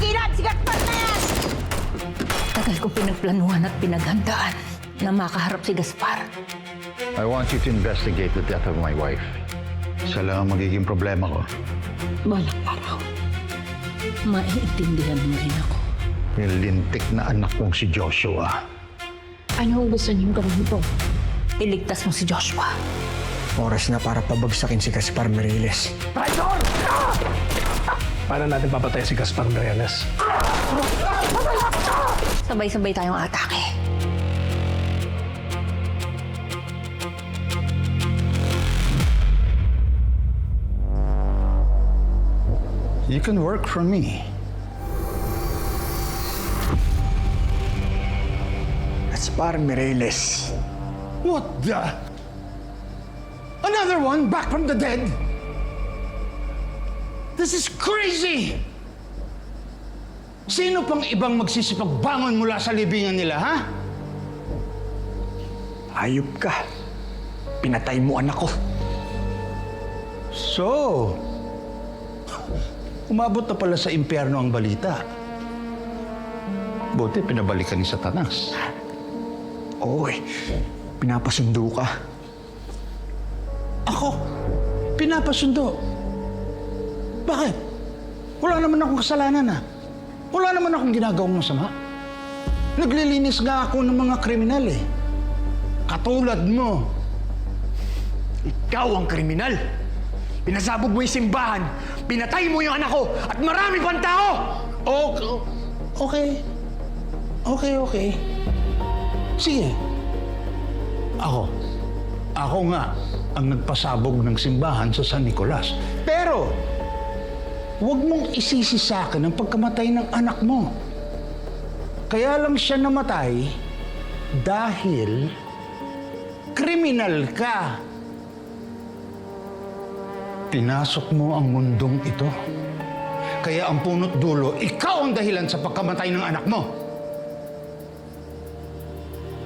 Ilan si Gaspar na yan! Tagal ko pinagplanuhan at pinaghandaan na makaharap si Gaspar. I want you to investigate the death of my wife. Isa lang ang magiging problema ko. Balang araw, maiintindihan mo rin ako. Yung lintik na anak kong si Joshua. Ano ang gusto niyong gawin mo? Iligtas mo si Joshua. Oras na para pabagsakin si Gaspar Mireles. Traitor! Paano natin papatay si Gaspar Mireles? Sabay-sabay tayong atake. You can work for me. Gaspar Mireles. What the? Another one back from the dead? This is crazy! Sino pang ibang magsisipagbangon mula sa libingan nila, ha? Hayop ka. Pinatay mo anak ko. So, umabot na pala sa impyerno ang balita. Buti pinabalikan ni Satanas. Oo eh. Pinapasundo ka. Ako? Pinapasundo? Bakit? Wala naman akong kasalanan, ha? Wala naman akong ginagawang masama. Naglilinis nga ako ng mga kriminal, eh. Katulad mo. Ikaw ang kriminal. Pinasabog mo yung simbahan. Pinatay mo yung anak ko. At marami pang tao! Okay. Okay. Sige. Ako nga ang nagpasabog ng simbahan sa San Nicolas. Pero, huwag mong isisi sa akin ang pagkamatay ng anak mo. Kaya lang siya namatay dahil kriminal ka. Pinasok mo ang mundong ito. Kaya ang punot dulo, ikaw ang dahilan sa pagkamatay ng anak mo.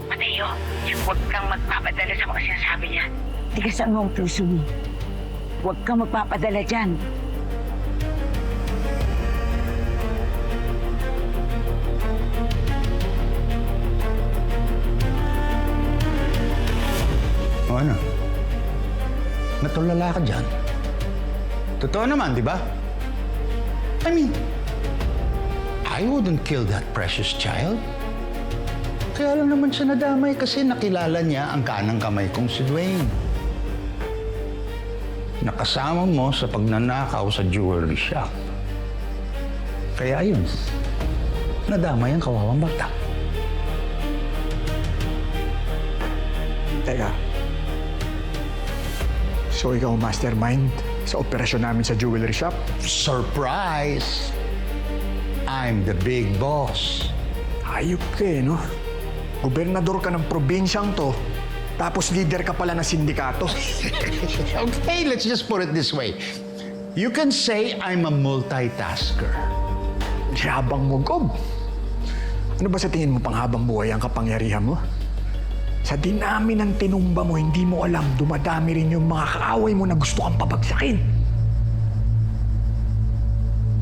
Mateo, huwag kang magpapadala sa mga sinasabi niya. Tigasan mo ang puso mo. Huwag kang magpapadala dyan. O ano? Natulala ka dyan? Totoo naman, di ba? I mean, I wouldn't kill that precious child. Kaya lang naman siya nadamay kasi nakilala niya ang kanang kamay kong si Dwayne. Nakasama mo sa pagnanakaw sa jewelry shop. Kaya ayun, nadamay ang kawawang bata. Teka. So ikaw ang mastermind sa operasyon namin sa jewelry shop? Surprise! I'm the big boss. Hayop ka eh, no? Gobernador ka ng probinsyang to, tapos leader ka pala ng sindikato. Okay, let's just put it this way. You can say I'm a multitasker. Yabang mo, Gob. Ano ba sa tingin mo pang habang buhay ang kapangyarihan mo? Sa dinami ng tinumba mo, hindi mo alam, dumadami rin yung mga kaaway mo na gusto kang pabagsakin.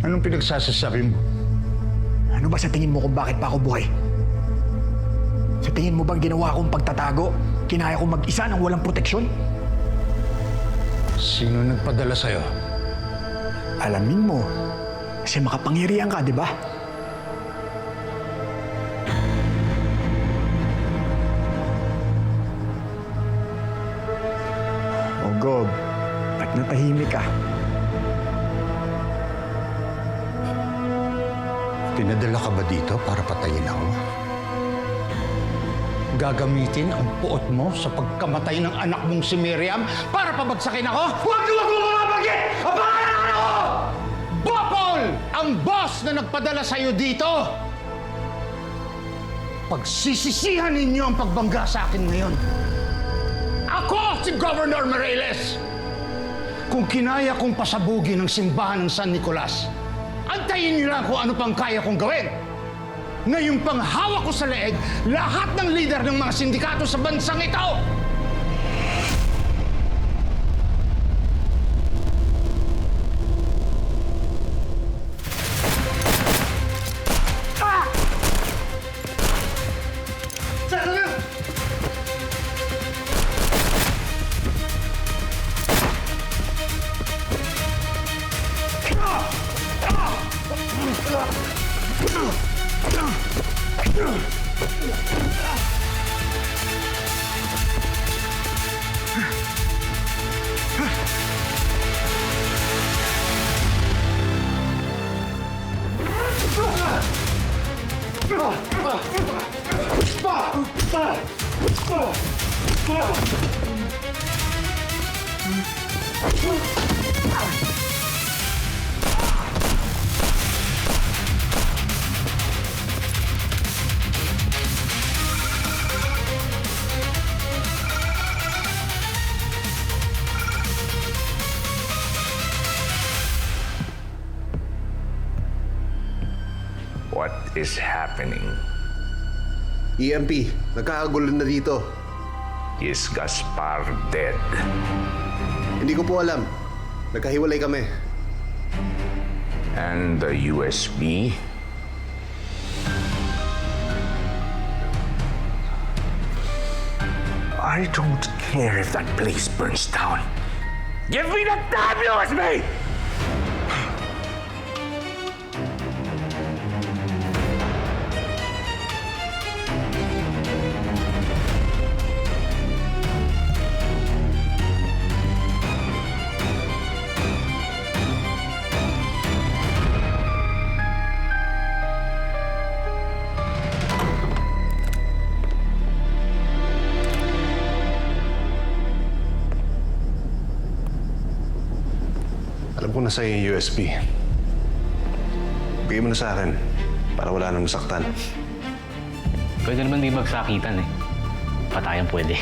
Anong pinagsasasabi mo? Ano ba sa tingin mo kung bakit pa ako buhay? Sa tingin mo bang ginawa kong pagtatago? Kinaya kong mag-isa nang walang proteksyon? Sino nagpadala sa'yo? Alamin mo, kasi makapangyarihan ka, di ba? O Gob, ba't natahimik ka? Pinadala ka ba dito para patayin ako? Gagamitin ang puot mo sa pagkamatay ng anak mong si Miriam para pabagsakin ako? Huwag mo mabagit! Ang pangalan ng anak ko! Bopol! Ang boss na nagpadala sa'yo dito! Pagsisisihan ninyo ang pagbangga sa akin ngayon. Ako si Governor Mireles! Kung kinaya kong pasabugin ang simbahan ng San Nicolas, antayin niyo lang kung ano pang kaya kong gawin. Ngayong panghawak ko sa leeg, lahat ng lider ng mga sindikato sa bansang ito! What is happening? EMP, nagkakagulo na dito. Is Gaspar dead? Hindi ko po alam. Nagkahiwalay kami. And the USB? I don't care if that place burns down. Give me that damn USB! Alam ko na sa'yo yung USB. Bigay mo na sa akin para wala nang masaktan. Pwede naman di magsakitan eh. Patayan pwede.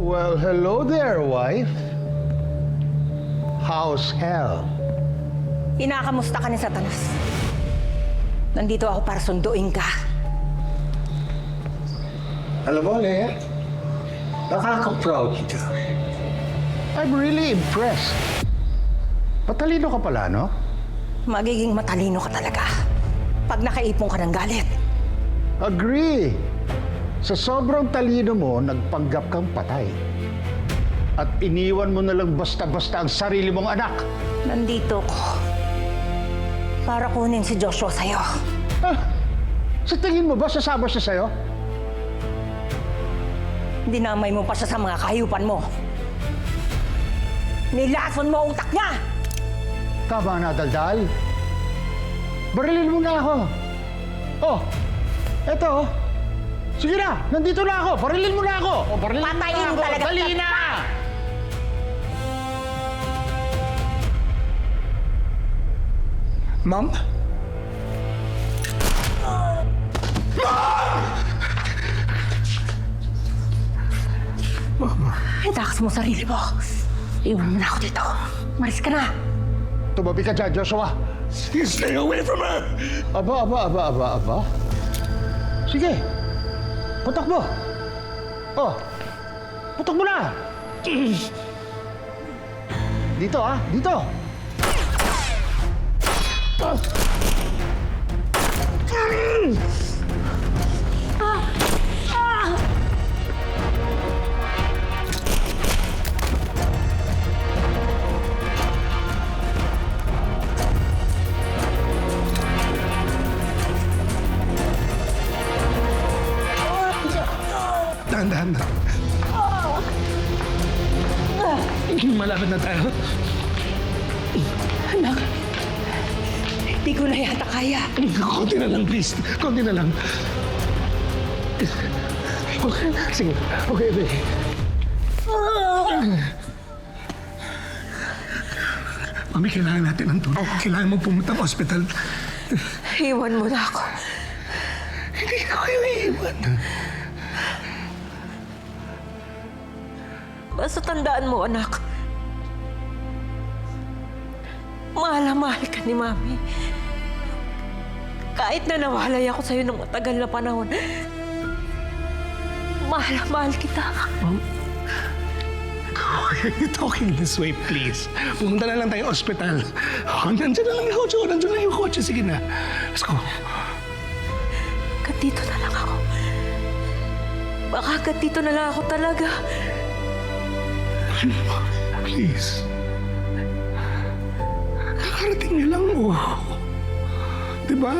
Well, hello there, wife. How's hell? Kinakamusta ka ni Satanas? Nandito ako para sunduin ka. Alam mo, Leia, nakaka-proud ka. I'm really impressed. Matalino ka pala, no? Magiging matalino ka talaga pag nakaipon ka ng galit. Agree. Sa sobrang talino mo, nagpanggap kang patay. At iniwan mo na lang basta-basta ang sarili mong anak. Nandito ko para kunin si Joshua sa'yo. Ah, sa tingin mo ba sasama siya sa'yo? Dinamay mo pa siya sa mga kahayupan mo. Nilason mo ang utak niya! Tama na, Daldal. Barilin mo na ako. Oh, eto. Sige na, nandito na ako. Barilin mo na ako. Oh, barilin mo Patayin na ako. talaga Dali kita. na! Ma'am? Itakas mo sarili mo. Iwan mo na ako dito. Maris ka na. Tumabi ka dyan, Joshua. Stay away from her! Aba. Sige. Putok mo. Oh. Putok mo na. Dito, ah. Dito. Dahan-dahan na. Malapit na tayo. Anak, hindi ko na yata kaya. Konti na lang, please. Konti na lang. Okay. Sige. Okay, babe. Mami, kailangan natin ng tulong. Kailangan mo pumunta sa ospital. Iwan mo na ako. Hindi ko kayo iiwan. Basta tandaan mo, anak. Mahal na mahal ka ni Mami. Kahit na nawalay ako sa'yo ng matagal na panahon, mahal na mahal kita. Why are you talking this way, please? Pumunta na lang tayo ospital. Oh, nandiyan na lang yung kotse. Nandiyan na yung kotse. Sige na. Let's go. Dito na lang ako. Baka dito na lang ako talaga. Please. Kakarating niyo lang, oh. Diba?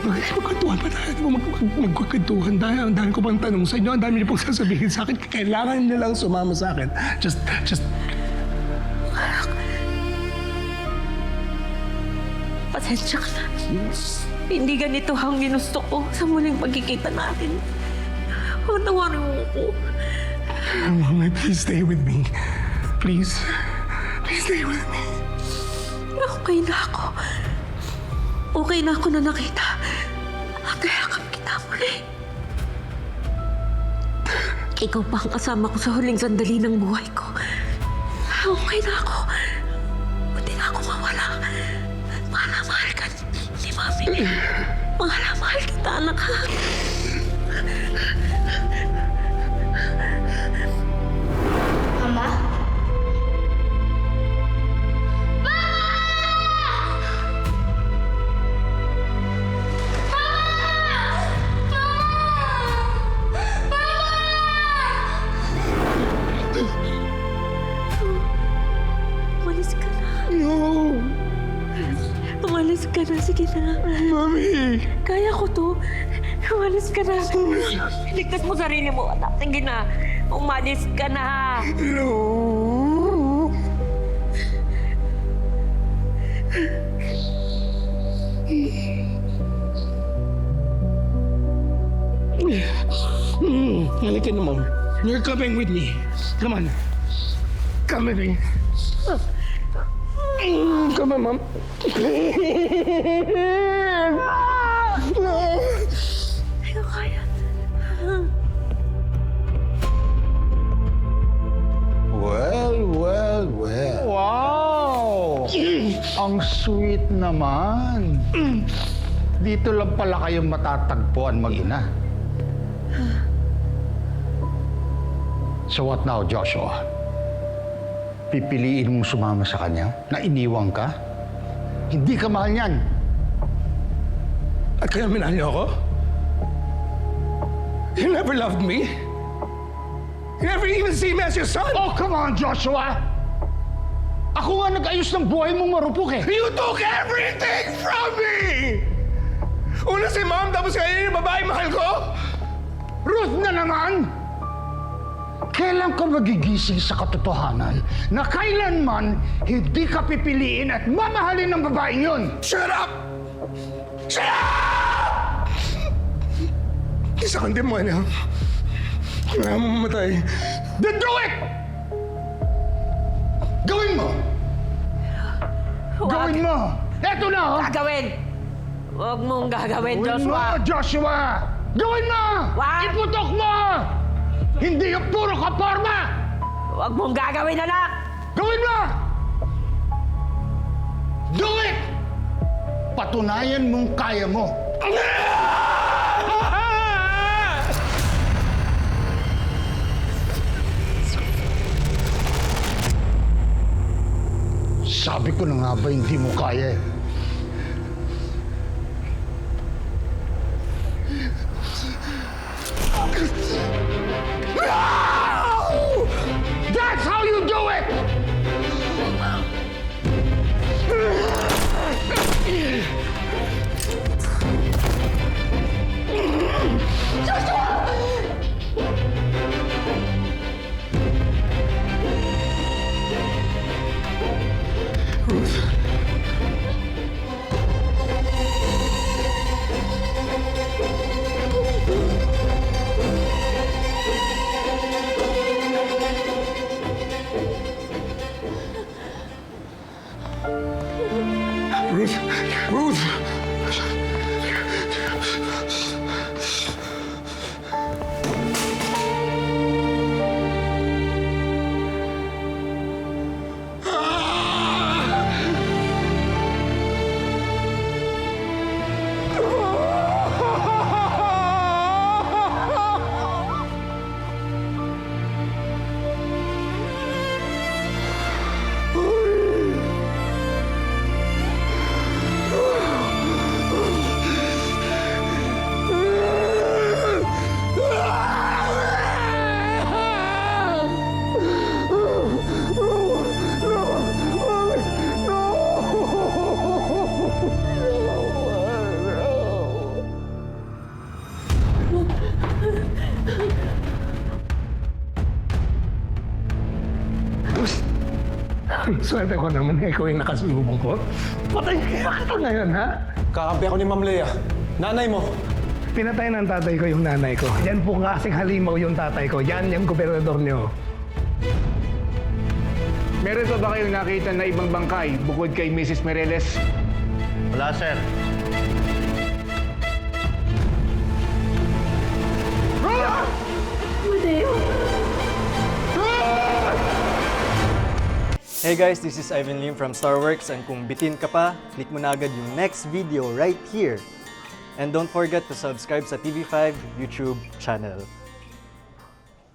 Magkwentuhan pa tayo. Magkwentuhan tayo. Ang dami ko pang tanong sa inyo. Ang dami niyo pong sasabihin sa akin. Kailangan niyo lang sumama sa akin. Just... Pasensya ka na. Hindi ganito ang ginusto ko sa muling pagkikita natin. Patawarin mo ko. Mami, please stay with me. Please. Please stay with me. Okay na ako. Okay na ako na nakita. At yakap kita muli. Ikaw pa ang kasama ko sa huling sandali ng buhay ko. Okay na ako. Buti na ako mawala. Mahal na mahal ka ni Mami. Mahal na mahal kita, anak. Mama? Umalis ka na. No. Umalis ka na. Sige na. Mami. Kaya ko to. Umalis ka na. Ligtas mo sarili mo, anak. Sige na. Umalis ka na. No. Halika na, Mom. You're coming with me. Come on. Come with me. Come on, Mom. Hindi ko kaya. Well. Wow! Ang sweet naman. Dito lang pala kayong matatagpuan mag-ina. So what now, Joshua? Pipiliin mong sumama sa kanya na iniwang ka? Hindi ka mahal niyan. At kaya minahal niyo ako? You never loved me. You never even see me as your son. Oh, come on, Joshua! Ako nga nag-ayos ng buhay mong marupok eh. You took everything from me! Una si Mom, tapos kayo yung babae mahal ko? Ruth na naman! Kailan ka magigising sa katotohanan na kailanman hindi ka pipiliin at mamahalin ng babaeng yun? Shut up! Shut up! Isa kang demonyo. Kailangan mo mamatay. Then do it! Gawin mo! Gawin mo! Eto na, oh! Gagawin! Huwag mong gagawin, Gawin Joshua. mo, Joshua! Gawin mo! Wag! Iputok mo! Hindi yung puro kaporma! Huwag mong gagawin, anak! Gawin mo! Do it! Patunayan mong kaya mo. Sabi ko na nga ba hindi mo kaya eh. That's how you do it! Ruth! Ruth! Swerte ko naman na ikaw yung nakasulubong ko. Patay kaya kita ngayon, ha? Kakampi ako ni Ma'am Lea. Nanay mo. Pinatay ng tatay ko yung nanay ko. Yan po kasing halimaw yung tatay ko. Yan yung gobernador niyo. Meron pa ba kayong nakita na ibang bangkay bukod kay Mrs. Mireles? Wala, sir. Hey guys, this is Ivan Lim from Starworks and kung bitin ka pa, click mo na agad yung next video right here. And don't forget to subscribe sa TV5 YouTube channel.